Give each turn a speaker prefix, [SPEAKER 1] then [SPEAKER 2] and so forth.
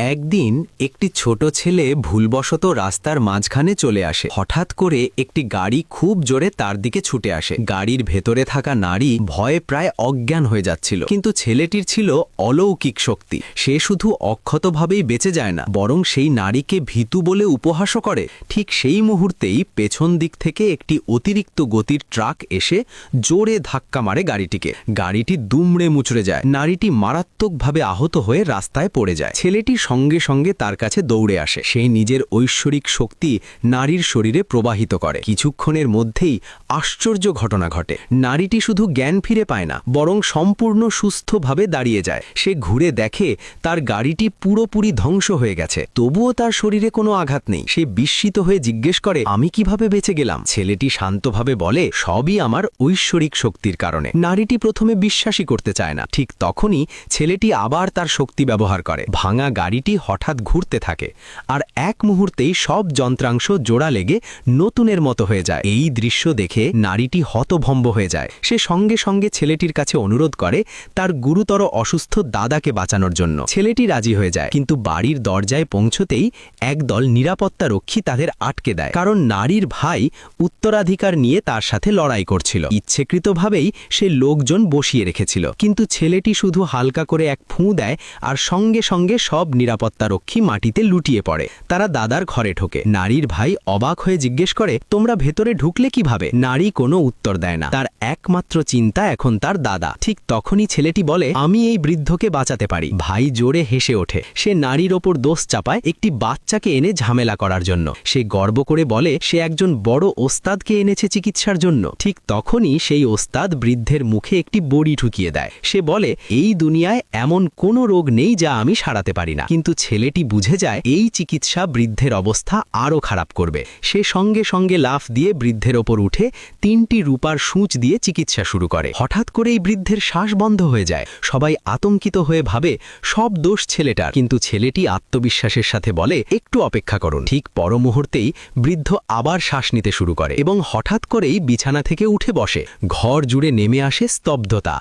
[SPEAKER 1] একদিন একটি ছোট ছেলে ভুলবশত রাস্তার মাঝখানে চলে আসে। হঠাৎ করে একটি গাড়ি খুব জোরে তার দিকে ছুটে আসে। গাড়ির ভেতরে থাকা নারী ভয়ে প্রায় অজ্ঞান হয়ে যাচ্ছিল, কিন্তু ছেলেটির ছিল অলৌকিক শক্তি। সে শুধু অক্ষতভাবেই বেঁচে যায় না, বরং সেই নারীকে ভীতু বলে উপহাসও করে। ঠিক সেই মুহূর্তেই পেছন দিক থেকে একটি অতিরিক্ত গতির ট্রাক এসে জোরে ধাক্কা মারে গাড়িটিকে। গাড়িটি দুমড়ে মুচড়ে যায়। নারীটি মারাত্মকভাবে আহত হয়ে রাস্তায় পড়ে যায়। ছেলেটি সঙ্গে সঙ্গে তার কাছে দৌড়ে আসে। সে নিজের ঐশ্বরিক শক্তি নারীর শরীরে প্রবাহিত করে। কিছুক্ষণের মধ্যেই আশ্চর্য ঘটনা ঘটে। নারীটি শুধু জ্ঞান ফিরে পায় না, বরং সম্পূর্ণ সুস্থভাবে দাঁড়িয়ে যায়। সে ঘুরে দেখে তার গাড়িটি পুরোপুরি ধ্বংস হয়ে গেছে, তবুও তার শরীরে কোনো আঘাত নেই। সে বিস্মিত হয়ে জিজ্ঞেস করে, আমি কিভাবে বেঁচে গেলাম? ছেলেটি শান্তভাবে বলে, সবই আমার ঐশ্বরিক শক্তির কারণে। নারীটি প্রথমে বিশ্বাসই করতে চায় না। ঠিক তখনই ছেলেটি আবার তার শক্তি ব্যবহার করে। ভাঙা গাড়িটি হঠাৎ ঘুরতে থাকে, আর এক মুহূর্তেই সব যন্ত্রাংশ জোড়া লেগে নতুনের মতো হয়ে যায়। এই দৃশ্য দেখে নারীটি হতভম্ব হয়ে যায়। সে সঙ্গে সঙ্গে ছেলেটির কাছে অনুরোধ করে তার গুরুতর অসুস্থ দাদাকে বাঁচানোর জন্য। ছেলেটি রাজি হয়ে যায়, কিন্তু বাড়ির দরজায় পৌঁছতেই একদল নিরাপত্তা রক্ষী তাদের আটকে দেয়, কারণ নারীর ভাই উত্তরাধিকার নিয়ে তার সাথে লড়াই করছিল। ইচ্ছেকৃতভাবেই সে লোকজন বসিয়ে রেখেছিল, কিন্তু ছেলেটি শুধু হালকা করে এক ফুঁ দেয়, আর সঙ্গে সঙ্গে সব নিরাপত্তারক্ষী মাটিতে লুটিয়ে পড়ে। তারা দাদার ঘরে ঢোকে। নারীর ভাই অবাক হয়ে জিজ্ঞেস করে, তোমরা ভেতরে ঢুকলে কিভাবে? নারী কোনো উত্তর দেয় না। তার একমাত্র চিন্তা এখন তার দাদা। ঠিক তখনই ছেলেটি বলে, আমি এই বৃদ্ধকে বাঁচাতে পারি। ভাই জোরে হেসে ওঠে। সে নারীর ওপর দোষ চাপায় একটি বাচ্চাকে এনে ঝামেলা করার জন্য। সে গর্ব করে বলে সে একজন বড় ওস্তাদকে এনেছে চিকিৎসার জন্য। ঠিক তখনই সেই ওস্তাদ বৃদ্ধের মুখে একটি বড়ি ঢুকিয়ে দেয়। সে বলে, এই দুনিয়ায় এমন কোনো রোগ নেই যা আমি সারাতে পারি না। কিন্তু ছেলেটি বুঝে যায় এই চিকিৎসা বৃদ্ধের অবস্থা আরও খারাপ করবে। সে সঙ্গে সঙ্গে লাফ দিয়ে বৃদ্ধের ওপর উঠে 3টি রূপার সূঁচ দিয়ে চিকিৎসা শুরু করে। হঠাৎ করে এই বৃদ্ধের শ্বাস বন্ধ হয়ে যায়। সবাই আতঙ্কিত হয়ে ভাবে সব দোষ ছেলেটার, কিন্তু ছেলেটি আত্মবিশ্বাসের সাথে বলে, একটু অপেক্ষা করুন। ঠিক পর মুহূর্তেই বৃদ্ধ আবার শ্বাস নিতে শুরু করে এবং হঠাৎ করেই বিছানা থেকে উঠে বসে। ঘর জুড়ে নেমে আসে স্তব্ধতা।